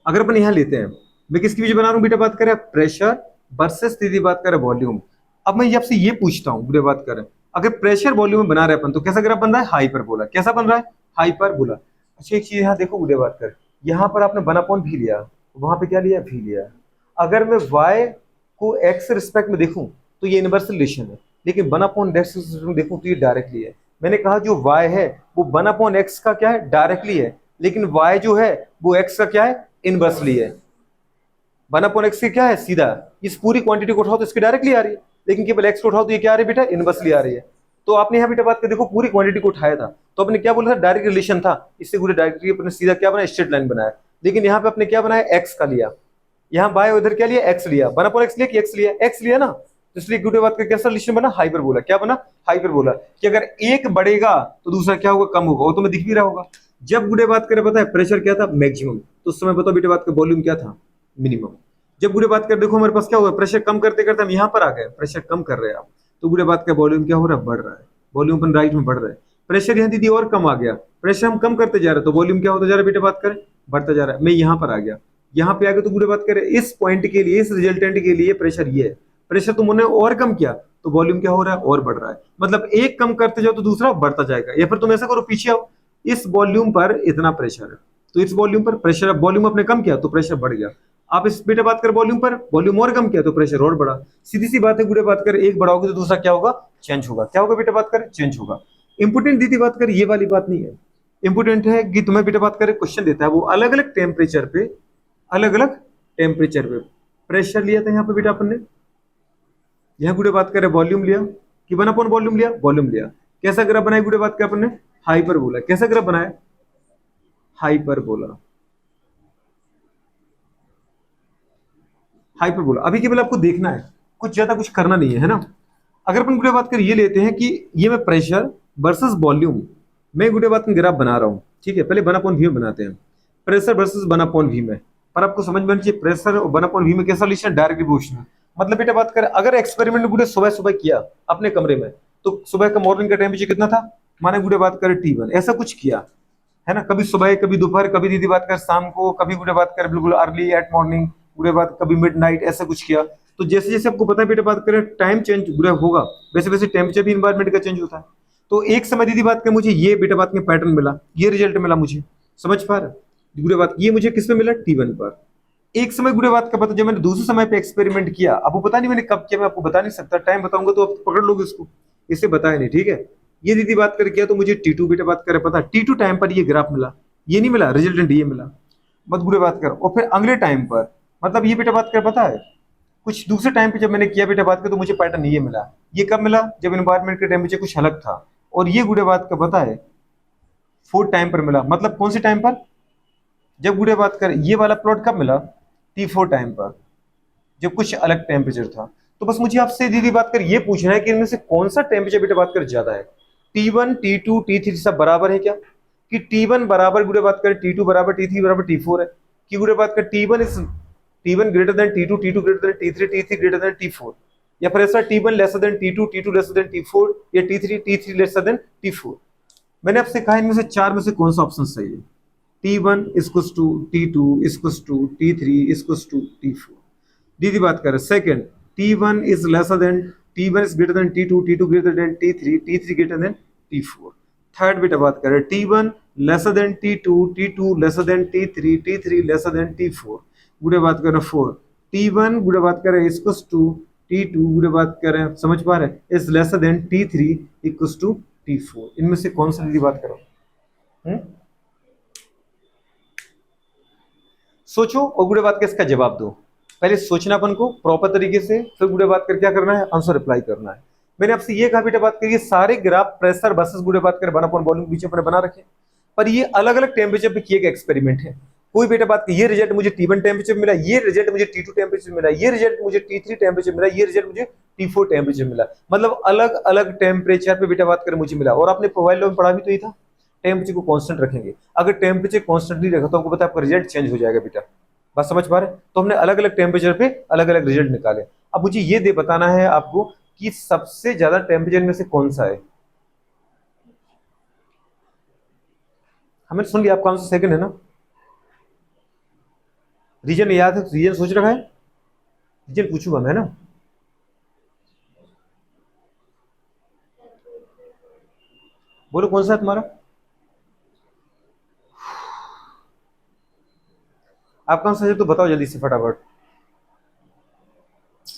अगर अपन यहाँ लेते हैं, मैं किसकी वजह बना रहा हूँ बेटा, बात करें प्रेशर वर्सेस सीधी बात करें वॉल्यूम। अब मैं ये आपसे ये पूछता हूँ बेटा, बात करें अगर प्रेशर वॉल्यूम में बना रहे अपन तो कैसा ग्राफ बन रहा है, हाइपरबोला। कैसा बन रहा है, हाइपरबोला। अच्छा एक चीज यहाँ देखो बेटा, बात कर, यहाँ पर आपने 1/v लिया, वहां पे क्या लिया, v लिया। अगर मैं y को x रिस्पेक्ट में देखूं तो ये इनवर्स रिलेशन है, लेकिन 1/x में देखूं तो ये डायरेक्टली है। मैंने कहा जो y है वो 1/x का क्या है, डायरेक्टली है, लेकिन y जो है वो x का क्या है, इनवर्सली है। 1/x की क्या है, सीधा। इस पूरी क्वांटिटी को उठाओ तो इसकी डायरेक्टली आ रही है, लेकिन केवल x को उठाओ तो ये क्या आ रही है बेटा, इनवर्सली आ रही है। तो आपने यहाँ बेटा बात कर देखो, पूरी क्वांटिटी को उठाया था तो आपने क्या बोला था, डायरेक्ट रिलेशन था, इससे पूरे डायरेक्टली अपने सीधा क्या बनाया, स्ट्रेट लाइन बनाया। लेकिन यहाँ पे आपने क्या बनाया, x का लिया, यहाँ बाय उधर क्या लिया, x लिया, 1/x लिया कि x लिया, x लिया ना, तो इसलिए गुडे बात का कैसा रिलेशन बना, हाइपरबोला। क्या बना, हाइपरबोला। कि अगर एक बढ़ेगा तो दूसरा क्या होगा, कम होगा, वो तो मैं दिख भी रहा होगा। जब गुडे बात करें पता है प्रेशर क्या था, मैक्सिमम, तो उस समय बताओ बेटे बात का वॉल्यूम क्या था, मिनिमम। जब गुडे बात कर देखो हमारे पास क्या हुआ, प्रेशर कम करते करते हम यहाँ पर आ गए, प्रेशर कम कर रहे हैं आप, तो गुडे बात का वॉल्यूम क्या हो रहा है, बढ़ रहा है, वॉल्यूम अपन राइट में बढ़ रहा है। प्रेशर यहाँ दीदी और कम आ गया, प्रेशर हम कम करते जा रहे हैं तो वॉल्यूम क्या होता जा रहा है बेटे, बात करें बढ़ता जा रहा है। मैं यहाँ पर आ गया, यहाँ पे आगे तो पूरे बात करें इस पॉइंट के लिए, इस रिजल्टेंट के लिए प्रेशर ये है, प्रेशर तुमने और कम किया तो वॉल्यूम क्या हो रहा है, और बढ़ रहा है। मतलब एक कम करते जाओ तो दूसरा बढ़ता जाएगा। या फिर तुम ऐसा करो, पीछे आओ, इस वॉल्यूम पर इतना प्रेशर है तो इस वॉल्यूम पर प्रेशर, अब वॉल्यूम अपने कम किया तो प्रेशर बढ़ गया। आप इस बेटे बात कर वॉल्यूम पर, वॉल्यूम और कम किया तो प्रेशर और बढ़ा। सीधी सी बात है गुड़े, बात कर एक बढ़ाओगे तो दूसरा क्या होगा, चेंज होगा। क्या होगा बेटे बात कर, चेंज होगा। इंपोर्टेंट दीदी बात कर ये वाली बात नहीं है, इंपोर्टेंट है कि तुम्हें बेटा बात करें क्वेश्चन देता है वो अलग अलग टेम्परेचर पे, अलग अलग टेम्परेचर पे प्रेशर लिया था यहाँ पे बेटा अपन ने। यहाँ गुड़े बात करें वॉल्यूम लिया कि 1/, वॉल्यूम लिया, वॉल्यूम लिया। कैसा ग्राफ बनाया गुड़े बात कर अपन ने, हाइपर बोला। कैसा ग्राफ बनाया, हाइपर बोला, हाइपर बोला। अभी केवल आपको देखना है, कुछ ज्यादा कुछ करना नहीं है ना। अगर अपन गुड़े बात कर ये लेते हैं कि ये मैं प्रेशर वर्सेस वॉल्यूम, मैं गुड़े बात में ग्राफ बना रहा हूँ, ठीक है। पहले 1/v में बनाते हैं, प्रेशर वर्सेस 1/v में। पर आपको समझ में आनी चाहिए प्रेशर और 1/v में कैसा रिलेशन, डायरेक्ट प्रोपोर्शनल। मतलब बेटा बात करें अगर एक्सपेरिमेंट गुड़े सुबह सुबह किया अपने कमरे में, तो सुबह का मॉर्निंग का टेम्परेचर कितना था, माने गुड़े बात करें T1, ऐसा कुछ किया है ना, कभी सुबह कभी दोपहर, कभी दीदी बात कर शाम को, कभी गुड़े बात कर बिल्कुल अर्ली एट मॉर्निंग, गुड़े बात कभी मिड नाइट, ऐसा कुछ किया। तो जैसे जैसे आपको पता है बेटा बात करें टाइम चेंज गुड़े होगा, वैसे वैसे टेम्परेचर भी इन्वायरमेंट का चेंज होता है। तो एक समय दीदी बात कर मुझे ये बेटा बात में पैटर्न मिला, ये रिजल्ट मिला मुझे, समझ पा रहे गुड़े बात, ये मुझे किस में मिला, T1 पर। एक समय गुड़े बात का पता, जब मैंने दूसरे समय पे एक्सपेरिमेंट किया, आपको पता नहीं मैंने कब किया, मैं आपको बता नहीं सकता, टाइम बताऊंगा तो आप पकड़ लोगे इसको, इसे बताया नहीं, ठीक है। ये दीदी बात कर किया तो मुझे T2 बेटा बात करे पता, T2 टाइम पर ये ग्राफ मिला, ये नहीं मिला रिजल्टेंट, ये मिला। मत बुरे बात कर। और फिर अगले टाइम पर, मतलब ये बेटा बात कर पता है, कुछ दूसरे टाइम पे जब मैंने किया बेटा बात कर तो मुझे पैटर्न ये मिला। ये कब मिला, जब इन्वायरमेंट का टेम्परेचर कुछ अलग था। और ये गुड़े बात का पता है फोर्थ टाइम पर मिला, मतलब कौन से टाइम पर, जब गुड़े बात कर ये वाला प्लॉट कब मिला, T4 टाइम पर, जब कुछ अलग टेम्परेचर था। तो बस मुझे आपसे दीदी बात कर ये पूछना है कि इनमें से कौन सा टेम्परेचर बेटा बात कर ज्यादा है, T1 T2 T3 सब बराबर है क्या, कि T1 बराबर गुड़े बात कर T2 बराबर T3 बराबर T4 है, कि गुड़े बात कर T1 greater than T2 T2 greater than T3 T3 greater than T4, या फिर ऐसा T1 lesser than T2 T2 lesser than T4, या T3 लेसर देन T4। मैंने आपसे कहा इनमें से चार में से कौन सा ऑप्शन सही है, T1 equals to T2 equals to T3 equals to T4। दीदी बात कर second, T1 is lesser than, T1 is greater than T2 T2 greater than T3 T3 greater than T4। Third बेटा बात करें T1 lesser than T2 T2 lesser than T3 T3 lesser than T4। गुड़े बात करें fourth, T1 गुड़े बात करें equals to T2 गुड़े बात करें, समझ पा रहे, is lesser than T3 equals to T4। इनमें से कौन सा दीदी बात करो, सोचो और गुड़े बात का इसका जवाब दो। पहले सोचना अपन को प्रॉपर तरीके से, फिर गुड़े बात कर क्या करना है, आंसर रिप्लाई करना है। मैंने आपसे ये कहा बेटा बात करिए सारे ग्राफ प्रेशर वर्सेस गुड़े बात कर 1/, वॉल्यूम बीच में बना रखे, पर ये अलग अलग टेम्परेचर पे किए गए एक्सपेरिमेंट है। कोई बेटा बात की ये रिजल्ट मुझे T1 टेम्परेचर मिला, ये रिजल्ट मुझे T2 टेम्परेचर मिला, ये रिजल्ट मुझे T3 टेम्परेचर मिला, ये रिजल्ट मुझे T4 टेम्परेचर मिला। मतलब अलग अलग टेम्परेचर पे बेटा बात कर मुझे मिला। और आपने प्रोफाइल में पढ़ा भी तो ही था, टेम्परेचर को कांस्टेंट रखेंगे। अगर टेम्परेचर कांस्टेंट नहीं रखा तो आपको पता है आपका रिजल्ट चेंज हो जाएगा बेटा, बात समझ पा रहे। तो हमने अलग अलग टेम्परेचर पे अलग अलग रिजल्ट निकाले। अब मुझे ये दे बताना है आपको कि सबसे ज्यादा टेम्परेचर में से कौन सा है। हमें सुन लिया, आपका आंसर सेकंड है ना। रीजन याद है? रीजन सोच रखा है? रीजन पूछूंगा मैं ना। बोलो कौन सा है तुम्हारा? आप कौन सा है तो बताओ जल्दी से फटाफट।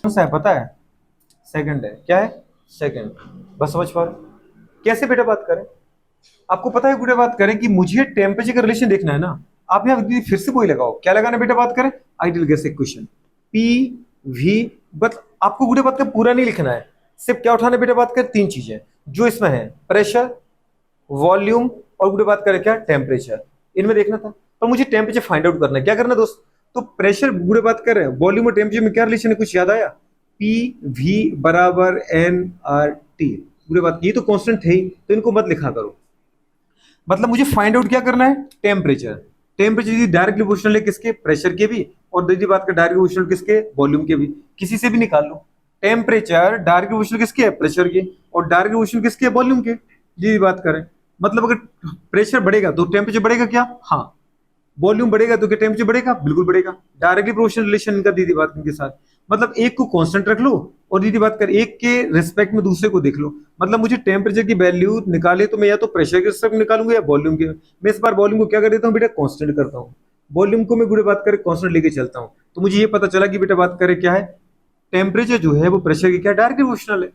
कौन सा है पता है? सेकंड है। क्या है? सेकंड। बस समझ पा रहे हो? कैसे बेटा बात करें? आपको पता है बेटा बात करें कि मुझे टेम्परेचर का रिलेशन देखना है ना। आप यहाँ दीदी फिर से वही लगाओ, क्या लगाना बेटा बात करें? Ideal gas equation P V. But आपको बेटा बात का पूरा नहीं लिखना है, सिर्फ क्या उठाना है बेटा बात करें? तीन चीजें जो इसमें है, प्रेशर, वॉल्यूम और बेटा बात करें क्या? टेम्परेचर। इनमें देखना था, पर मुझे टेम्परेचर फाइंड आउट करना है। क्या करना है दोस्त? तो प्रेशर बुरे बात कर रहे हैं, वॉल्यूम और टेम्परेचर में क्या रिलेशन है? कुछ याद आया? पी वी बराबर एन आर टी। बुरे बात, ये तो कांस्टेंट है ही, तो इनको मत लिखा करो। मतलब मुझे फाइंड आउट क्या करना है? टेम्परेचर। टेम्परेचर यदि डायरेक्टली प्रोपोर्शनल है किसके? प्रेशर के भी, और यदि बात कर डायरेक्टली प्रोपोर्शनल किसके? वॉल्यूम के भी। किसी से भी निकाल लो। टेम्परेचर डायरेक्टली प्रोपोर्शनल किसके है? प्रेशर के। और डायरेक्टली प्रोपोर्शनल किसके? वॉल्यूम के। यदि बात करें, मतलब अगर प्रेशर बढ़ेगा तो टेम्परेचर बढ़ेगा क्या? हाँ। वॉल्यूम बढ़ेगा तो क्या टेम्परेचर बढ़ेगा? बिल्कुल बढ़ेगा। डायरेक्टली प्रोपोर्शनल रिलेशन इनका दीदी बात इनके साथ। मतलब एक को कांस्टेंट रख लो और दीदी बात कर एक के रिस्पेक्ट में दूसरे को देख लो। मतलब मुझे टेम्परेचर की वैल्यू निकाले तो मैं या तो प्रेशर के रिस्पेक्ट में निकालूंगा या वॉल्यूम के। मैं इस बार वॉल्यूम को क्या कर देता हूँ बेटा? कांस्टेंट करता हूँ। वॉल्यूम को मैं गुड़े बात करें कांस्टेंट लेके चलता हूँ। तो मुझे ये पता चला कि बेटा बात करें क्या है? टेम्परेचर जो है वो प्रेशर की क्या? डायरेक्टली प्रोपोर्शनल है।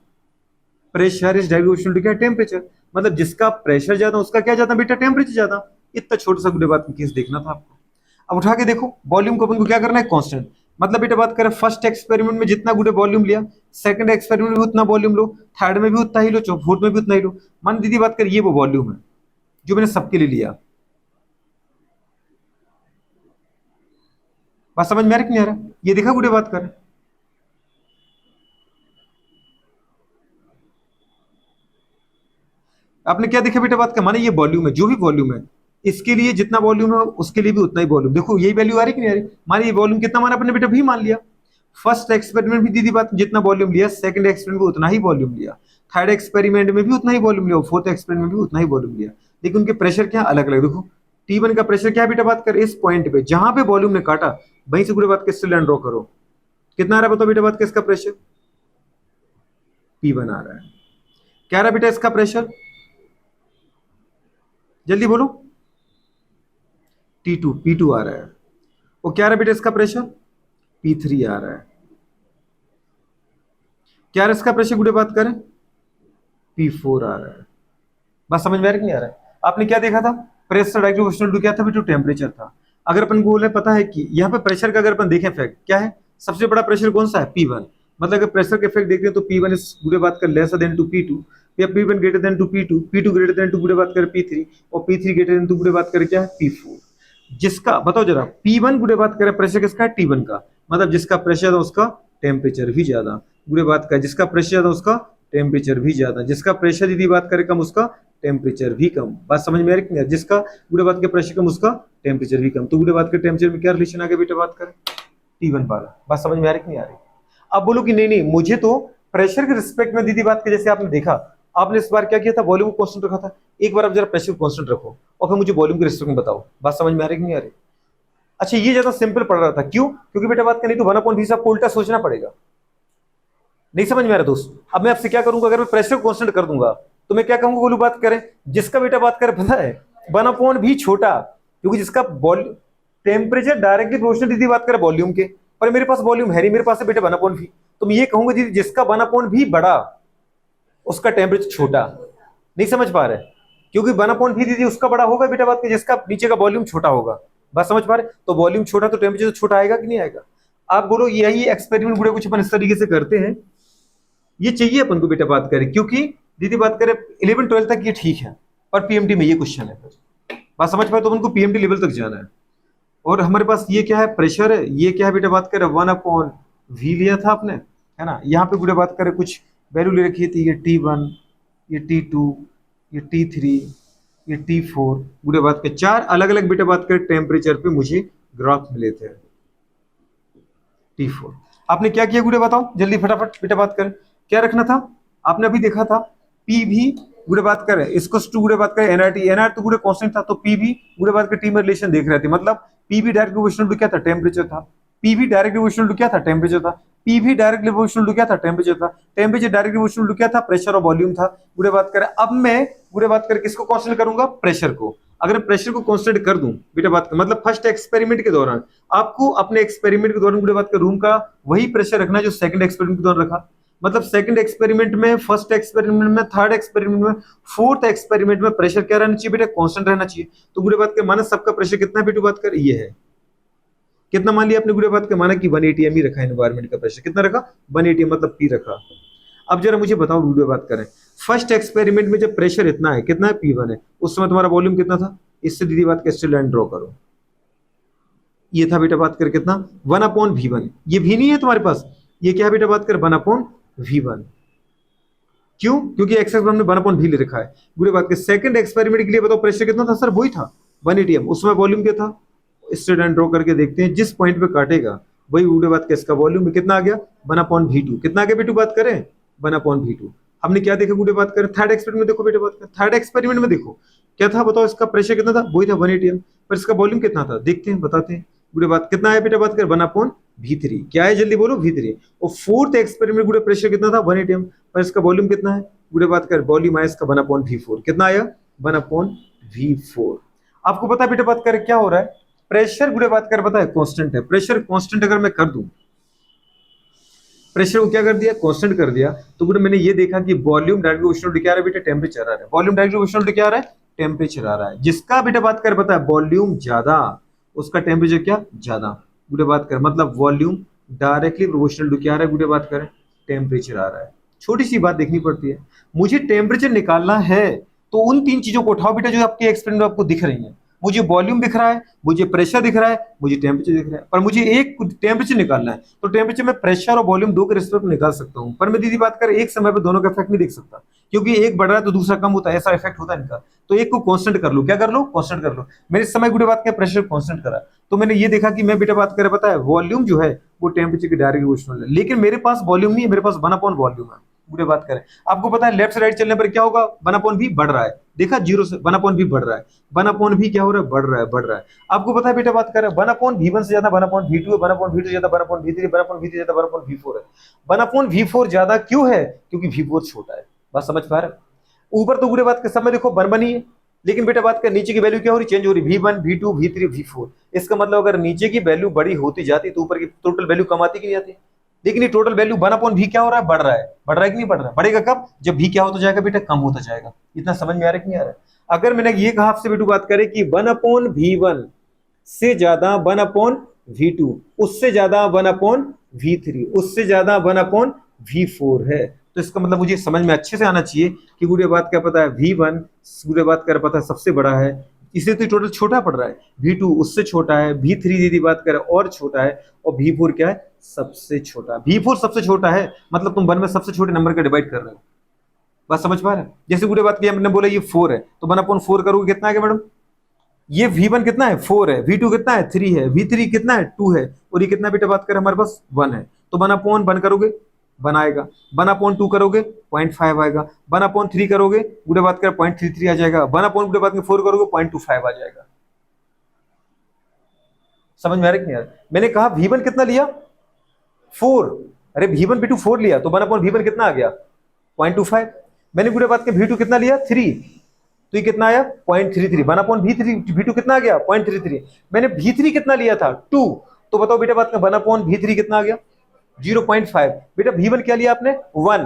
Pressure is directly proportional to क्या? टेम्परेचर। मतलब जिसका प्रेशर ज्यादा उसका क्या ज्यादा बेटा? टेम्परेचर ज्यादा। इतना छोटा सा गुड़े बात केस देखना था आपको। अब उठा के देखो, वॉल्यूम को अपन को क्या करना है? कांस्टेंट। मतलब बेटा बात करें फर्स्ट एक्सपेरिमेंट में जितना गुड़े वॉल्यूम लिया, सेकंड एक्सपेरिमेंट में भी उतना वॉल्यूम लो, थर्ड में भी उतना ही लो, फोर्थ में भी उतना ही लो। मान दीदी बात करें ये वो वॉल्यूम है जो मैंने सबके लिए लिया। बात समझ में आ रही कि नहीं आ रहा? ये देखा गुड़े बात करें? आपने क्या देखा बेटा बात का? माने ये वॉल्यूम है, जो भी वॉल्यूम है इसके लिए जितना वॉल्यूम है उसके लिए भी उतना ही वॉल्यूम। देखो यही वैल्यू आ रही कि नहीं आ रही? माने ये वॉल्यूम कितना माना अपने बेटा? भी मान लिया। फर्स्ट एक्सपेरिमेंट में दीदी बात जितना वॉल्यूम लिया, सेकंड एक्सपेरिमेंट में उतना ही वॉल्यूम लिया, थर्ड एक्सपेरिमेंट में भी उतना ही वॉल्यूम लिया, फोर्थ एक्सपेरिमेंट में भी उतना ही वॉल्यूम लिया। लेकिन उनके प्रेशर क्या अलग अलग। देखो T1 का प्रेशर क्या है बेटा बात कर? इस पॉइंट पे जहां पे वॉल्यूम ने काटा वहीं से पूरी बात के स्ट्रेट लाइन ड्रॉ करो। कितना आ रहा है बताओ बेटा बात का? इसका प्रेशर P1 आ रहा है। क्या आ रहा है बेटा इसका प्रेशर? जल्दी बोलो। T2 P2 आ रहा है। वो क्या आ रहा है बेटा इसका प्रेशर? P3 आ रहा है। क्या आ रहा है इसका प्रेशर गुड़े बात करें? P4 आ रहा है। बात समझ में आ रहा है कि नहीं आ रहा है? आपने क्या देखा था? प्रेशर डायरेक्टली प्रोपोर्शनल टू क्या था बेटा? टेम्परेचर था। अगर अपन को बोले पता है कि यहाँ पे प्रेशर का अगर अपन देखें इफेक्ट क्या है? सबसे बड़ा प्रेशर कौन सा है? P1। मतलब अगर प्रेशर के इफेक्ट देखते हैं तो P1 इस गुड़े बात कर लेसर देन टू P2, या P1 greater than to P2, P2 greater than to गुड़े बात कर P3, और P3 ग्रेटर देन टू गुड़े बात कर क्या है? P4। जिसका बताओ जरा, P1 गुड़े बात करें प्रेशर किसका है? T1 का। मतलब जिसका प्रेशर ज्यादा उसका टेम्परेचर भी ज्यादा। गुड़े बात का जिसका प्रेशर ज्यादा उसका टेम्परेचर भी ज्यादा। जिसका प्रेशर यदि बात करें कम उसका टेम्परेचर भी कम। बात समझ में आ रही है? जिसका गुड़े बात के प्रेशर कम उसका टेम्परेचर भी कम। तो गुड़े बात के टेम्परेचर में क्या रिलेशन आ गया बेटा बात करें? T1 वाला। बात समझ में आ रही कि नहीं आ रही? अब बोलो कि नहीं नहीं मुझे तो प्रेशर के रिस्पेक्ट में दीदी बात के जैसे आपने देखा, आपने इस बार क्या किया था? वॉल्यूम को कांस्टेंट रखा था। एक बार आप जरा प्रेशर को कांस्टेंट रखो और फिर मुझे वॉल्यूम के रिस्पेक्ट में बताओ। बात समझ में आ रही कि नहीं आ रही? अच्छा ये ज्यादा सिंपल पड़ रहा था, क्यों? क्योंकि बेटा बात करनी तो 1/v से आपको उल्टा सोचना पड़ेगा। नहीं समझ में आ रहा दोस्त? अब मैं आपसे क्या करूंगा? अगर मैं प्रेशर को कांस्टेंट कर दूंगा तो मैं क्या कहूंगा? बोलू बात करें जिसका बेटा बात करें पता है 1/v छोटा, क्योंकि जिसका टेम्परेचर डायरेक्टली प्रोपोर्शनल दीदी बात करें वॉल्यूम के, पर मेरे पास वॉल्यूम है नहीं, मेरे पास है बेटा 1/v। तो मैं ये कहूंगा दीदी जिसका 1/v बड़ा उसका टेम्परेचर छोटा। नहीं समझ पा रहे? क्योंकि 1/v दीदी उसका बड़ा होगा बेटा बात जिसका नीचे का वॉल्यूम छोटा होगा। बात समझ पा रहे? तो वॉल्यूम छोटा तो टेम्परेचर छोटा आएगा कि नहीं आएगा? आप बोलो यही एक्सपेरिमेंट बुरे कुछ अपन इस तरीके से करते हैं। ये चाहिए अपन को बेटा बात करें, क्योंकि दीदी बात करें 11 12 तक ये ठीक है, पर पीएमटी में ये क्वेश्चन है। बात समझ पाए? तो अपन को पीएमटी लेवल तक जाना है। और हमारे पास ये क्या है? प्रेशर है। ये क्या है बेटा बात करें? 1/v लिया था आपने, है ना? यहाँ पे बेटा बात करें कुछ वैल्यू ले रखी थी, ये T1, ये T2, ये T3, ये T4। बुरे बात के चार अलग अलग बेटा बात करें टेम्परेचर पे मुझे ग्राफ मिले थे। T4 आपने क्या किया गुड़े बताओ जल्दी फटाफट बेटा बात करें। क्या रखना था? आपने अभी देखा था P भी गुड़े बात करें इसको टू गुड़े बात करें NRT, NR तो गुड़े कांस्टेंट था, तो P भी गुड़े बात के टी में रिलेशन देख रहे थे। मतलब पीवी डायरेक्ट प्रोपोर्शनल टू क्या था, टेम्परेचर था। पीवी डायरेक्ट प्रोपोर्शनल टू क्या था, टेम्परेचर था। पीवी डायरेक्ट प्रोपोर्शनल टू क्या था, टेम्परेचर था। टेम्परेचर डायरेक्ट प्रोपोर्शनल टू क्या था, प्रेशर और वॉल्यूम था। गुड़े बात करें, अब मैं गुड़े बात करें किसको कांस्टेंट करूंगा, प्रेशर को। अगर प्रेशर को कांस्टेंट कर दूं बेटा बात कर, मतलब फर्स्ट एक्सपेरिमेंट के दौरान आपको अपने एक्सपेरिमेंट के दौरान गुड़े बात कर रूम का वही प्रेशर रखना है जो सेकंड एक्सपेरिमेंट के दौरान रखा। मतलब सेकंड एक्सपेरिमेंट में, फर्स्ट एक्सपेरिमेंट में, थर्ड एक्सपेरिमेंट में, फोर्थ एक्सपेरिमेंट में प्रेशर क्या रहना चाहिए बेटा, कांस्टेंट रहना चाहिए। तो गुड़े बात कर माना सबका प्रेशर कितना है बेटा बात कर, ये है कितना मान लिया आपने गुड़े बात कर, माना कि 180 एम ही रखा है एनवायरमेंट का प्रेशर, कितना रखा 180 मतलब पी रखा। अब जरा मुझे बताओ गुड़े बात करें, फर्स्ट एक्सपेरिमेंट में जब प्रेशर इतना है, कितना है P1 है, उस समय तुम्हारा वॉल्यूम कितना था, इससे दीदी बात कर स्ट्रेट लाइन ड्रॉ करो। ये था बेटा बात कर कितना 1/V1, ये भी नहीं है तुम्हारे पास, ये क्या है बेटा बात कर 1/V1। क्यों, क्योंकि एक्स एक्स हमने 1/V ले रखा है। गुड़े बात कर सेकंड एक्सपेरिमेंट के लिए बताओ प्रेशर कितना था, सर वही था 180 एम, उसमें वॉल्यूम क्या था, स्ट्रेट लाइन ड्रॉ करके देखते हैं, जिस पॉइंट पे काटेगा वही गुड़े बात कर इसका वॉल्यूम में कितना आ गया 1/V2। कितना आ गया बेटू बात करें 1/V2। हमने क्या देखा गुड़े बात करें, थर्ड एक्सपेरिमेंट में देखो बेटा बात कर, थर्ड एक्सपेरिमेंट में देखो क्या था, बताओ इसका प्रेशर कितना था, वही था 180 एम, पर इसका वॉल्यूम कितना था, देखते हैं बताते हैं। गुड़े बात कितना है बेटा बात कर 1/V3, क्या है जल्दी बोलो V3। और फोर्थ एक्सपेरिमेंट गुड़े प्रेशर कितना था 180 एम, पर इसका वॉल्यूम कितना है गुड़े बात कर, वॉल्यूम आया इसका 1/V4, कितना आया 1/V4। आपको पता है बेटा बात कर क्या हो रहा है, प्रेशर गुड़े बात कर पता है कांस्टेंट है, प्रेशर कांस्टेंट अगर मैं कर दूं, प्रेशर को क्या कर दिया कांस्टेंट कर दिया, तो गुड़े मैंने ये देखा कि वॉल्यूम डायरेक्ट प्रोपोर्शनल टू क्या आ रहा है बेटा, टेम्परेचर आ रहा है। वॉल्यूम डायरेक्ट प्रोपोर्शनल टू क्या आ रहा है, टेम्परेचर आ रहा है। जिसका बेटा बात कर पता है वॉल्यूम ज्यादा, उसका टेम्परेचर क्या ज्यादा। गुड़े बात कर मतलब वॉल्यूम डायरेक्टली प्रोपोर्शनल टू क्या आ रहा है गुड़े बात करें, टेम्परेचर आ रहा है। छोटी सी बात देखनी पड़ती है, मुझे टेम्परेचर निकालना है तो उन तीन चीजों को उठाओ बेटा जो आपके एक्सपेरिमेंट में आपको दिख रही है। मुझे वॉल्यूम दिख रहा है, मुझे प्रेशर दिख रहा है, मुझे टेम्परेचर दिख रहा है, पर मुझे एक टेम्परेचर निकालना है, तो टेम्परेचर में प्रेशर और वॉल्यूम दो के रिस्पेक्ट में निकाल सकता हूं, पर मैं दीदी बात कर एक समय पे दोनों का इफेक्ट नहीं देख सकता, क्योंकि एक बढ़ रहा है तो दूसरा कम होता है, ऐसा इफेक्ट होता है इनका। तो एक को कांस्टेंट कर लो, क्या कर लो कांस्टेंट कर लो। मैंने इस समय गुड़े बात कर प्रेशर कांस्टेंट करा, तो मैंने ये देखा कि मैं बेटा बात कर पता है वॉल्यूम जो है वो टेम्परेचर के डायरेक्ट प्रोपोर्शनल है, लेकिन मेरे पास वॉल्यूम नहीं है, मेरे पास 1/वॉल्यूम है। गुड़े बात करें, आपको पता है लेफ्ट से राइट चलने पर क्या होगा 1/V बढ़ रहा है, देखा जीरो से 1/V बढ़ रहा है, 1/V क्या हो रहा है बढ़ रहा है बढ़ रहा है। आपको पता है बेटा बात करें 1/V1 से ज्यादा 1/V2 है, 1/V2 से ज्यादा 1/V3, 1/V3 से ज्यादा 1/V4 है। 1/V4 ज्यादा क्यों है, क्योंकि V4 छोटा है। बात समझ पा रहे, ऊपर तो गुड़े बात के सब में देखो 1 बनी है, लेकिन बेटा बात कर नीचे की वैल्यू क्या हो रही, चेंज हो रही, V1 V2 V3 V4। इसका मतलब अगर नीचे की वैल्यू बड़ी होती जाती तो ऊपर की टोटल वैल्यू कम आती कि नहीं आती, लेकिन ये टोटल वैल्यू 1/V क्या हो रहा है बढ़ रहा है, बढ़ रहा है कि नहीं बढ़ रहा है, बढ़ेगा कब, जब V क्या होता जाएगा बेटा कम होता जाएगा। इतना समझ में आ रहा है कि नहीं आ रहा है। अगर मैंने ये कहा आपसे बेटू बात करें कि 1/V1 से ज्यादा 1/V2, उससे ज्यादा 1/V3, उससे ज्यादा 1/V4 है, तो इसका मतलब मुझे समझ में अच्छे से आना चाहिए कि गुड़े बात क्या पता है V1 गुड़े बात कर पता है सबसे बड़ा है, इसलिए तो टोटल छोटा पड़ रहा है, V2 उससे छोटा है, V3 दीदी बात करें और छोटा है, और V4 क्या है सबसे छोटा। V4 सबसे छोटा है मतलब तुम 1 में सबसे छोटे नंबर का डिवाइड कर रहे हो। बात समझ पा रहे हैं, जैसे गुड़े बात की हमने बोला ये 4 है, तो 1/4 करोगे कितना आ गया मैडम, ये V1 कितना है 4 है, V2 कितना है 3 है, V3 कितना है 2 है, और ये कितना बेटा बात करें हमारे पास 1 है। तो 1/1 करोगे 1 आएगा, 1/2 करोगे 0.5 आएगा, 1/3 करोगे गुड़े बात कर 0.33 आ जाएगा, 1/गुड़े बात में 4 करोगे 0.25 आ जाएगा। समझ में आ रहा है कि नहीं यार, मैंने कहा V1 कितना लिया 4, अरे V1 B2 4 लिया तो 1/V1 कितना आ गया 0.25। मैंने गुड़े बात के V2 कितना लिया 3, तो ये कितना आया 0.33, 1/V3 V2 कितना आ गया 0.33। मैंने V3 कितना लिया था 2, तो बताओ बेटा बात में 1/V3 कितना आ गया 0.5। बेटा V1 क्या लिया आपने 1,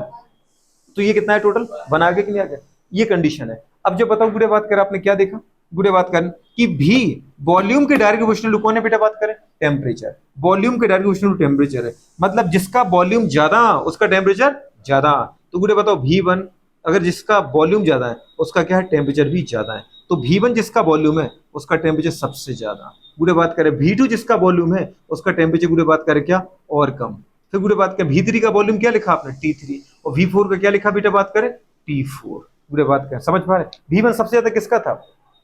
तो ये कितना है टोटल 1 आ गया कि नहीं आ गया, ये कंडीशन है। अब जो बताओ गुड़े बात कर आपने क्या देखा, गुड़े बात करें कि भी वॉल्यूम के डायरेक्ट प्रोपोर्शनल कौन है बेटा बात करें टेम्परेचर, वॉल्यूम के डायरेक्ट प्रोपोर्शनल टेम्परेचर है, मतलब जिसका वॉल्यूम ज्यादा उसका टेम्परेचर ज्यादा। तो गुड़े बताओ V1 अगर जिसका वॉल्यूम ज्यादा है उसका क्या है टेम्परेचर भी ज्यादा है, तो V1 जिसका वॉल्यूम है उसका टेम्परेचर सबसे ज्यादा। गुड़े बात करें V2 जिसका वॉल्यूम है उसका टेम्परेचर गुड़े बात करें क्या और कम। फिर गुड़े बात करें V3 का वॉल्यूम क्या लिखा आपने T3, और V4 का क्या लिखा बेटा बात करें T4। गुड़े बात करें समझ पा रहे, V1 सबसे ज्यादा किसका था,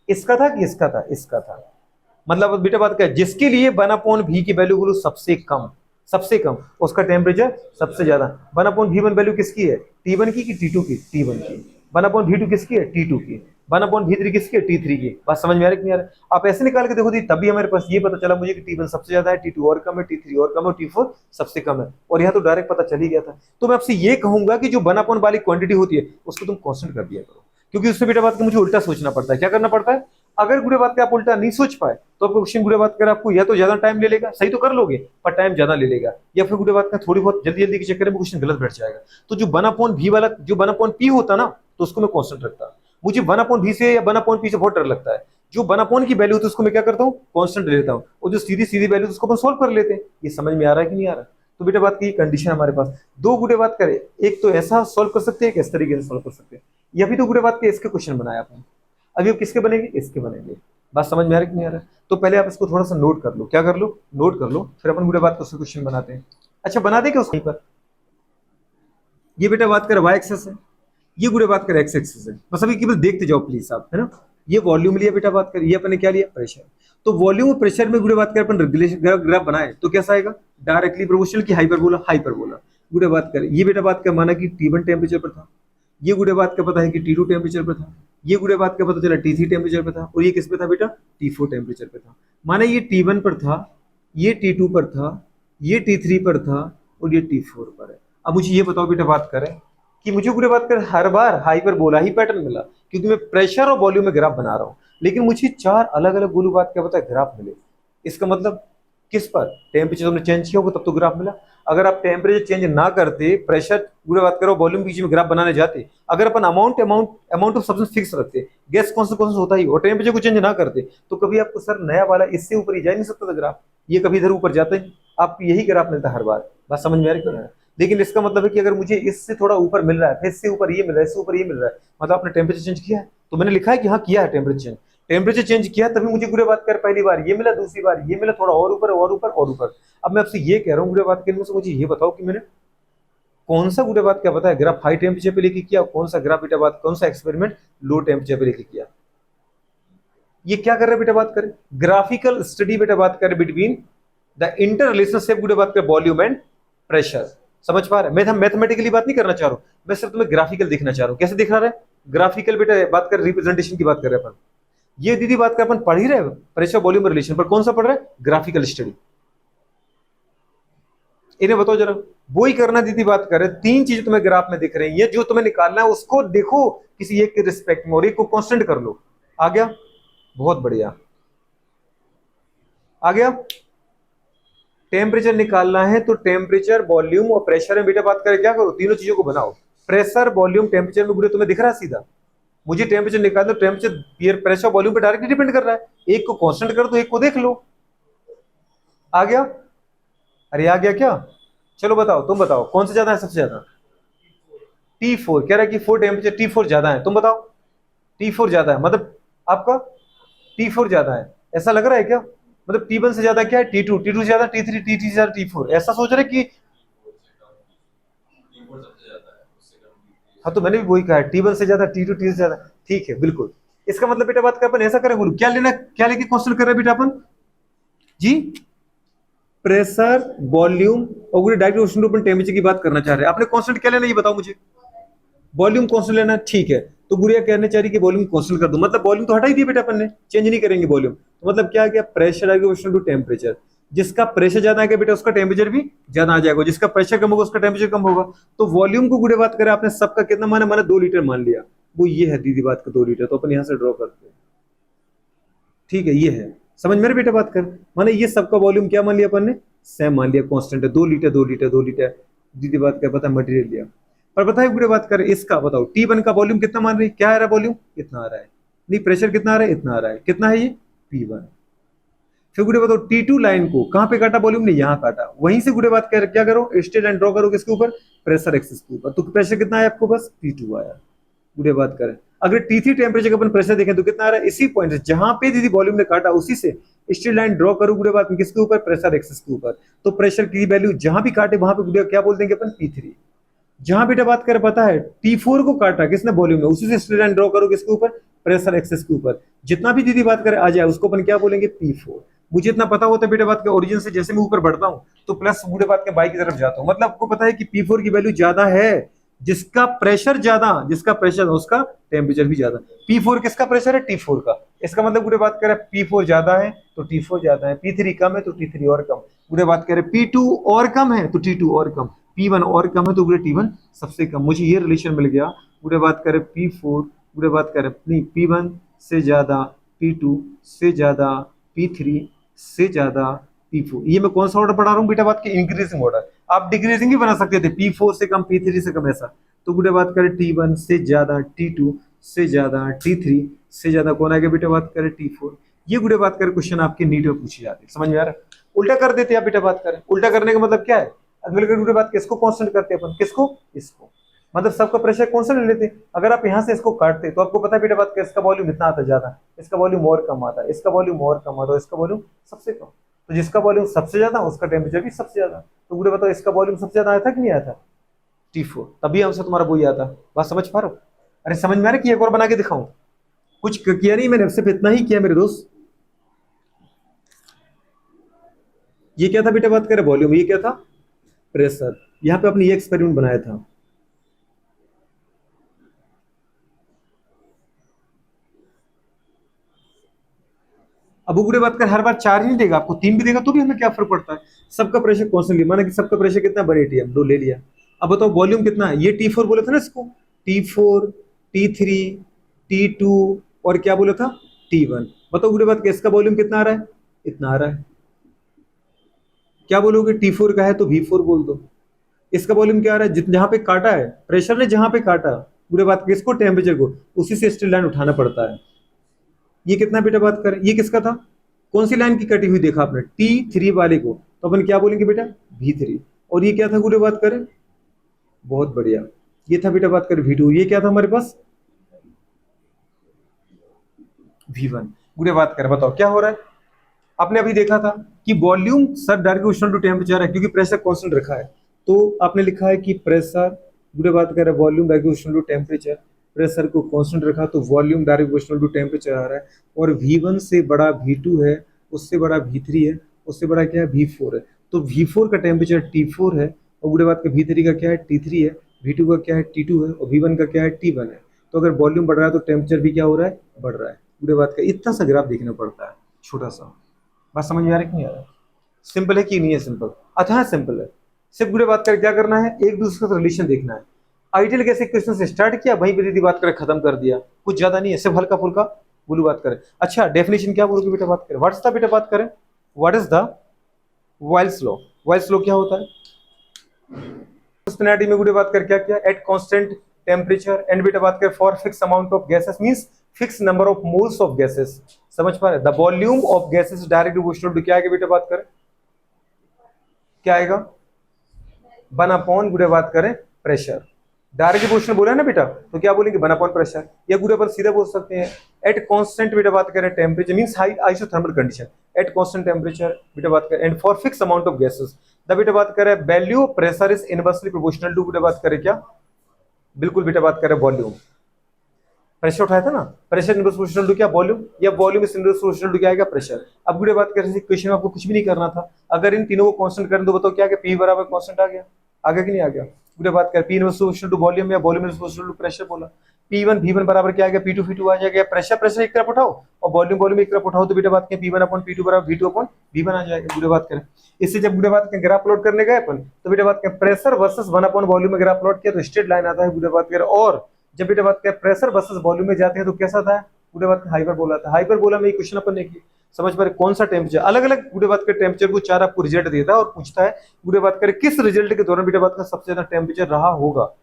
इसका था कि इसका था, इसका था। मतलब बेटा बात करें जिसके लिए 1/V की वैल्यू बोलो सबसे कम, सबसे कम उसका टेम्परेचर सबसे ज्यादा। 1/V1 वैल्यू किसकी है T1 की कि T2 की, T1 की। 1/V2 किसकी है T2 की। 1/v3 किसकी है? T3 की। बात समझ में आ रही कि नहीं आ रही? आप ऐसे निकाल के देखो, तभी हमारे पास ये पता चला मुझे कि T1 सबसे ज्यादा है, T2 और कम है, T3 और कम है, T4 सबसे कम है। और यहाँ तो डायरेक्ट पता चल ही गया था। तो मैं आपसे ये कहूंगा कि जो 1/n वाली क्वांटिटी होती है उसको तुम कांस्टेंट कर दिया करो, क्योंकि उससे बेटा बात का मुझे उल्टा सोचना पड़ता है। क्या करना पड़ता है? अगर गुड़े बात का आप उल्टा नहीं सोच पाए तो आपको क्वेश्चन गुड़े बात कर आपको या तो ज्यादा टाइम ले लेगा, सही तो कर लोगे पर टाइम ज्यादा ले लेगा, या फिर गुड़े बात का थोड़ी बहुत जल्दी जल्दी के चक्कर में क्वेश्चन गलत बैठ जाएगा। तो जो 1/v वाला, जो 1/p होता ना, तो उसको मैं कांस्टेंट रखता। मुझे 1/v से या 1/p से बहुत डर लगता है। जो 1/n की वैल्यू होती है उसको मैं क्या करता हूँ? कांस्टेंट ले लेता हूँ, और जो सीधी सीधी वैल्यू उसको अपन सोल्व कर लेते हैं। ये समझ में आ रहा है कि नहीं आ रहा? तो बेटा बात की कंडीशन हमारे पास दो गुड़े बात करे, एक तो ऐसा सोल्व कर सकते हैं, इस तरीके से सोल्व कर सकते हैं, या फिर तो गुड़े बात के इसके क्वेश्चन बनाया आपने। अभी अब किसके बनेंगे? इसके बनेंगे। बात समझ में आ रही कि नहीं आ रहा? तो पहले आप इसको थोड़ा सा नोट कर लो। क्या कर लो? नोट कर लो, फिर अपन गुड़े बात का उसके क्वेश्चन बनाते हैं। अच्छा, बना देंगे उसके पर। ये बेटा बात कर वाई एक्सेस है, ये गुड़े बात कर एक्स एक्सेस है। बस अभी केवल देखते जाओ प्लीज आप, है ना। ये वॉल्यूम लिया बेटा बात कर, ये अपने क्या लिया? प्रेशर। तो वॉल्यूम और प्रेशर में गुड़े बात कर अपन रेगुलेशन ग्राफ बनाए तो कैसा आएगा? डायरेक्टली प्रोपोर्शनल की हाइपरबोला। हाइपरबोला गुड़े बात कर, ये बेटा बात कर माना कि T1 टेम्परेचर पर था, ये गुड़े बात का पता है कि T2 टेम्परेचर पर था, ये गुड़े बात का पता चला T3 टेम्परेचर पर था, और ये किस पे था बेटा? T4 टेम्परेचर पे था। माना ये T1 पर था, ये T2 पर था, ये T3 पर था, और ये T4 पर है। अब मुझे ये बताओ बेटा बात करें कि मुझे पूरे बात कर हर बार हाइपरबोला ही पैटर्न मिला, क्योंकि मैं प्रेशर और वॉल्यूम में ग्राफ बना रहा हूं, लेकिन मुझे चार अलग अलग गुरु बात क्या पता है ग्राफ मिले। इसका मतलब किस पर? टेम्परेचर तुमने चेंज किया होगा तब तो ग्राफ मिला। अगर आप टेम्परेचर चेंज ना करते, प्रेशर पूरे बात करो, वॉल्यूम के बीच में ग्राफ बनाने जाते, अगर अपन अमाउंट ऑफ सब्सटेंस फिक्स रखते, गैस कॉन्सेंट्रेशन होता ही, और टेम्परेचर को चेंज ना करते, तो कभी आपको सर नया वाला इससे ऊपर ही जा नहीं सकता था ग्राफ, ये कभी इधर ऊपर जाता ही, आपको यही ग्राफ मिलता हर बार। बात समझ में आ रही है? लेकिन इसका मतलब है कि अगर मुझे इससे थोड़ा ऊपर मिल रहा है, फिर इससे ऊपर ये मिल रहा है, इससे ऊपर ये मिल रहा है, मतलब आपने टेम्परेचर चेंज किया है। तो मैंने लिखा है कि हाँ किया है टेम्परेचर चेंज किया, तभी मुझे गुरे बात कर पहली बार ये मिला, दूसरी बार ये मिला, थोड़ा और ऊपर और ऊपर और ऊपर। अब मैं आपसे ये कह रहा हूँ गुरे बात करने से मुझे ये बताओ कि मैंने कौन सा गुरे बात क्या पता है ग्राफ हाई टेम्परेचर पे लेके किया, कौन सा ग्राफ बेटा बात, कौन सा एक्सपेरिमेंट लो टेम्परेचर पे लेके किया। ये क्या कर रहे बेटा बात करें? ग्राफिकल स्टडी बेटा बात करें बिटवीन द इंटर रिलेशनशिप गुरे बात कर वॉल्यूम एंड प्रेशर। समझ पा रहे? मैं मैथमेटिकली बात नहीं करना चाह रहा हूं, मैं सिर्फ तुम्हें ग्राफिकल दिखना चाह रहा हूं। कैसे दिख रहा है? ग्राफिकल बेटा बात कर रिप्रेजेंटेशन की बात कर रहे हैं अपन। ये दीदी बात कर अपन पढ़ ही रहे प्रेशर वॉल्यूम रिलेशन पर, कौन सा पढ़ रहे हैं? Graphical study. इन्हें बताओ जरा, वो ही करना दीदी बात कर रहे। तीन चीजें तुम्हें ग्राफ में दिख रही है, जो तुम्हें निकालना है उसको देखो किसी एक के रिस्पेक्ट में, और एक को कांस्टेंट कर लो। आ गया? बहुत बढ़िया, आ गया। टेम्परेचर निकालना है तो टेम्परेचर वॉल्यूम और प्रेशर में बेटा बात करें क्या करो? तीनों चीजों को बनाओ। प्रेशर वॉल्यूम टेम्परेचर में बुरे तुम्हें दिख रहा है सीधा। मुझे टेम्परेचर निकालना, टेम्परेचर प्रेशर वॉल्यूम पे डायरेक्टली डिपेंड कर रहा है। एक को कांस्टेंट कर दो, एक को देख लो। आ गया? अरे आ गया क्या? चलो बताओ, तुम बताओ कौन सा ज्यादा है? सबसे ज्यादा T4 कह रहा है कि 4 टेम्परेचर T4 ज्यादा है। तुम बताओ T4 ज्यादा है मतलब आपका T4 ज्यादा है, ऐसा लग रहा है क्या? मतलब T1 से ज्यादा क्या है? T2, T2 से ज्यादा T3, T3 से ज्यादा T4, ऐसा सोच रहे कि? हाँ तो मैंने भी वही कहा है, T1 से ज्यादा T2, T3 से ज्यादा। ठीक है, बिल्कुल। इसका मतलब बेटा बात कर अपन ऐसा करें, बोलो क्या लेना, क्या लेके क्वेश्चन कर रहे हैं बेटा अपन जी? प्रेशर वॉल्यूम और डायरेक्ट क्वेश्चन अपन टेम्परेचर की बात करना चाह रहे हैं। आपने कांस्टेंट क्या लेना ये बताओ मुझे? वॉल्यूम कांस्टेंट लेना, ठीक है। तो गुड़िया कहने चाह रही कि वॉल्यूम कांस्टेंट कर दो, मतलब वॉल्यूम तो हटा ही दिया बेटा अपन ने, चेंज नहीं करेंगे वॉल्यूम। तो मतलब क्या गया? Pressure to temperature. जिसका प्रेशर ज्यादा आएगा बेटा उसका टेम्परेचर भी ज्यादा आ जाएगा, जिसका प्रेशर कम होगा उसका टेम्परेचर कम होगा। तो वॉल्यूम को गुड़े बात करें आपने, सबका कितना माना? माना 2 लीटर मान लिया, वो ये है दीदी बात का 2 लीटर। तो अपन यहां से ड्रॉ करते हैं, ठीक है, ये है। समझ मेरे बेटा बात कर, माने ये सबका वॉल्यूम क्या मान लिया अपन ने? सेम मान लिया, कांस्टेंट है 2 लीटर 2 लीटर 2 लीटर। दीदी बात क्या पता मटेरियल लिया, पर बताइए गुड़े बात करें इसका, बताओ T1 का वॉल्यूम कितना मान रही है? क्या आ रहा है वॉल्यूम? इतना आ रहा है। नहीं, प्रेशर कितना आ रहा है? इतना आ रहा है। कितना है ये? P1। फिर गुड़े बताओ T2 लाइन को कहां पे काटा वॉल्यूम ने? यहां काटा। वहीं से गुड़े बात कर क्या करो? स्ट्रेट लाइन ड्रॉ करो किसके ऊपर? प्रेशर एक्सिस के ऊपर। तो प्रेशर कितना है आपको? बस T2 आया। गुड़े बात करें अगर T3 टेम्परेचर का अपन प्रेशर देखें तो कितना आ रहा है? इसी पॉइंट से जहां पे दीदी वॉल्यूम ने काटा उसी से स्ट्रेट लाइन ड्रॉ करो गुड़े बात में किसके ऊपर? प्रेशर एक्सिस के ऊपर। तो प्रेशर की वैल्यू जहां भी काटे वहां पे गुड़े क्या बोल देंगे अपन? P3। जहां बेटा बात कर पता है T4 को काटा किसने? वॉल्यूम में, उसी से स्ट्रेट लाइन ड्रॉ करो किसके ऊपर? प्रेशर एक्सिस के ऊपर। जितना भी दीदी बात करे आ जाए उसको अपन क्या बोलेंगे? P4। मुझे इतना पता होता है बेटा बात के ओरिजिन से जैसे मैं ऊपर बढ़ता हूं तो प्लस बूढ़े बात के बाई की तरफ जाता हूं, मतलब आपको पता है कि P4 की वैल्यू ज्यादा है जिसका प्रेशर ज्यादा, जिसका प्रेशर उसका टेम्परेचर भी ज्यादा। P4 किसका प्रेशर है? T4 का। इसका मतलब पूरे बात करें P4 ज्यादा है तो T4 ज्यादा है, P3 कम है तो T3 और कम। पूरे बात करें P2 और कम है तो T2 और कम, P1 और कम है तो पूरे T1 सबसे कम। मुझे ये रिलेशन मिल गया। पूरे बात करें P4, पूरे बात करें नहीं, P1 से ज्यादा, P2 से ज्यादा, P3 से ज्यादा, P4। ये मैं कौन सा ऑर्डर पढ़ा रहा हूँ बेटा? बात की इंक्रीजिंग ऑर्डर। आप डिक्रीजिंग भी बना सकते थे, P4 से कम, P3 से कम, ऐसा। तो बेटा बात करें T1 से ज्यादा, T2 से ज्यादा, T3 से ज्यादा कौन आएगा बेटा? बात करें T4। ये गुड़े बात करें क्वेश्चन आपके नीट में पूछे जाते हैं, समझ में आ रहा है? उल्टा कर देते हैं आप बेटा। बात करें उल्टा करने का मतलब क्या है? अगले गुड़े बात किसको कांस्टेंट करते हैं अपन? किसको? इसको। मतलब सबका प्रेशर कांस्टेंट ले लेते हैं। अगर आप यहाँ से इसको काटते तो आपको पता है बेटा बात, इसका वॉल्यूम इतना आता है ज्यादा, इसका वॉल्यूम और कम आता है, इसका वॉल्यूम और कम आता है, इसका वॉल्यूम सबसे कम। तो जिसका वॉल्यूम सबसे ज्यादा उसका टेम्परेचर भी सबसे ज्यादा। तो गुड़े बताओ इसका वॉल्यूम सबसे ज्यादा आया था कि नहीं आया था? T4। तभी आंसर तुम्हारा वही आता। बात समझ पा रहे हो? अरे समझ में आ रहा है कि एक और बना के दिखाऊं? कुछ किया नहीं मैंने, सिर्फ इतना ही किया मेरे दोस्त। ये क्या था बेटा? बात करें वॉल्यूम, ये क्या था? प्रेशर। यहां पे अपने ये एक्सपेरिमेंट बनाया था। अब वो बुरे बात कर हर बार 4 ही नहीं देगा, आपको 3 भी देगा तो भी हमें क्या फर्क पड़ता है? सबका प्रेशर कॉन्स्टेंट, माना कि सबका प्रेशर कितना? 1 atm, 2 ले लिया। अब बताओ वॉल्यूम कितना है? ये T4 बोला था ना इसको, T4, T3, T2 और क्या बोला था? T1। बताओ बुरे बात, इसका वॉल्यूम कितना आ रहा है? इतना आ रहा है। क्या बोलोगे? T4 का है तो V4 बोल दो। इसका वॉल्यूम क्या आ रहा है? जहां पे काटा है प्रेशर ने, जहां पे काटा पूरे बात किसको? टेम्परेचर को, उसी से स्ट्रेट लाइन उठाना पड़ता है। ये कितना बेटा? बात करें ये किसका था? कौन सी लाइन की कटी हुई देखा आपने? T3 वाले को, तो अपन क्या बोलेंगे बेटा? V3। और ये क्या था गुड़े? बात करें, बहुत बढ़िया, ये था बेटा बात करें V2। ये क्या था हमारे पास? V1। गुड़े बात करें, बताओ क्या हो रहा है? आपने अभी देखा था कि volume sir direct proportional to temperature है, क्योंकि प्रेशर कांस्टेंट रखा है। तो आपने लिखा है कि प्रेशर, गुड़े बात करें volume direct proportional to temperature, pressure को कांस्टेंट रखा तो volume direct proportional to temperature आ रहा है। और V1 से बड़ा V2 है, उससे बड़ा V3 है, उससे बड़ा क्या है? V4 है। तो V4 का टेम्परेचर T4 है, और गुड़े बात का V3 का क्या है? T3 है, V2 का क्या है? T2 है, और V1 का क्या है? T1 है। तो अगर वॉल्यूम बढ़ रहा है तो टेम्परेचर भी क्या हो रहा है? बढ़ रहा है। गुड़े बात का इतना सा ग्राफ देखना पड़ता है, छोटा सा। बात समझ में आ रही कि नहीं आ रहा? सिंपल है कि नहीं है? सिंपल, अच्छा सिंपल है। सिर्फ गुड़े बात कर क्या करना है? एक दूसरे का रिलेशन देखना है। आइडियल गैस इक्वेशन से स्टार्ट किया, वहीं पे दीदी बात करें खत्म कर दिया, कुछ ज्यादा नहीं है, सिर्फ हल्का फुल्का बोलू बात करें। अच्छा डेफिनेशन क्या बोलोगे बेटा? बात करें व्हाट्स द बेटा? बात करें what is the Boyle's law? Boyle's law क्या होता है? में गुड़े बात कर क्या किया? एट कांस्टेंट टेम्परेचर एंड बेटा बात करें for fix amount of gases, means fix number of moles of gases. समझ पा रहे? The volume of gases direct proportional to क्या आएगा बेटा? बात करें क्या आएगा? 1/, गुड़े बात करें प्रेशर। डायरेक्ट प्रोपोर्शनल बोला है ना बेटा, तो क्या बोलेंगे? 1/, प्रेशर। या गुड़े पर सीधा बोल सकते हैं एट कांस्टेंट बेटा बात करें temperature, means high isothermal condition, at constant temperature बेटा बात करें and for fix amount of gases the बेटा बात करें value of pressure is inversely proportional to बेटा बात करें क्या? बिल्कुल बेटा बात करें वॉल्यूम। प्रेशर उठाया था ना, प्रेशर इनवर्स प्रोपोर्शनल टू क्या? वॉल्यूम। या volume is inverse proportional to क्या आएगा? प्रेशर। अब गुड़े बात करें इक्वेशन में आपको कुछ भी नहीं करना था, अगर इन तीनों को कांस्टेंट कर दो, बताओ क्या? P बराबर कांस्टेंट आ गया, आगे कि नहीं आ गया? गुड़े बात करें P inverse proportional to volume या volume inverse proportional to pressure बोला। P1 V1 बराबर क्या आ गया? P2 V2 आ जाएगा। प्रेशर प्रेशर एक तरफ उठाओ और वॉल्यूम वॉल्यूम एक तरफ उठाओ, तो बेटा बात करें P1/P2 बराबर V2/V1 आ जाएगा। गुड़े बात करें इससे जब गुड़े बात करें ग्राफ प्लॉट करने गए अपन, तो बेटा बात करें प्रेशर वर्सेस 1/वॉल्यूम में ग्राफ प्लॉट किया तो स्ट्रेट लाइन आता है। गुड़े बात करें और जब बेटा बात करें प्रेशर वर्सेस वॉल्यूम में जाते हैं तो कैसा था? गुड़े बात हाइपरबोला था। हाइपरबोला में क्वेश्चन अपन ने की, समझ पा रहे? कौन सा टेम्परेचर, अलग अलग गुड़े बात के टेम्परेचर को 4 आपको रिजल्ट देता है और पूछता है गुड़े बात करें किस रिजल्ट के दौरान बेटा बात का सबसे ज्यादा टेम्परेचर रहा होगा।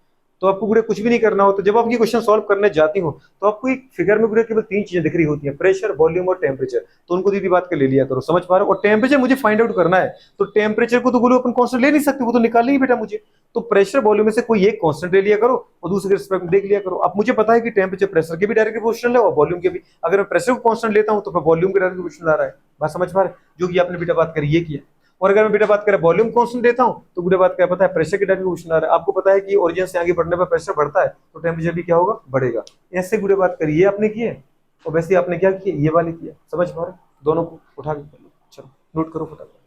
तो आपको गुड़े कुछ भी नहीं करना हो, तो जब आप ये क्वेश्चन सॉल्व करने जाती हो तो आपको एक फिगर में गुड़े केवल 3 चीजें दिख रही होती हैं, प्रेशर, वॉल्यूम और टेम्परेचर। तो उनको दीदी बात कर ले लिया करो, समझ पा रहे हो? और टेम्परेचर मुझे फाइंड आउट करना है, तो टेम्परेचर को तो बोलो अपन कांस्टेंट ले नहीं सकते, वो तो निकालना ही बेटा मुझे। तो प्रेशर वॉल्यूम में से कोई एक कांस्टेंट ले लिया करो और दूसरे के रिस्पेक्ट में देख लिया करो। अब मुझे पता है कि टेम्परेचर प्रेशर के भी डायरेक्ट प्रोपोर्शनल है और वॉल्यूम के भी। अगर मैं प्रेशर को कांस्टेंट लेता हूं तो फिर वॉल्यूम के डायरेक्ट प्रोपोर्शनल आ रहा है। बात समझ पा रहे? जो कि आपने बेटा बात करी ये किया। और अगर मैं बेटा बात करें वॉल्यूम कांस्टेंट देता हूं तो बेटा बात क्या पता है? प्रेशर के डायरेक्ट प्रोपोर्शनल आ रहा है। आपको पता है कि ओरिजिन से आगे बढ़ने पर प्रेशर बढ़ता है तो टेम्परेचर भी क्या होगा? बढ़ेगा। ऐसे गुड़े बात करिए आपने किए और वैसे आपने क्या किया? ये वाले किया। समझ पा रहे? दोनों को उठा के चलो नोट करो फटाफट।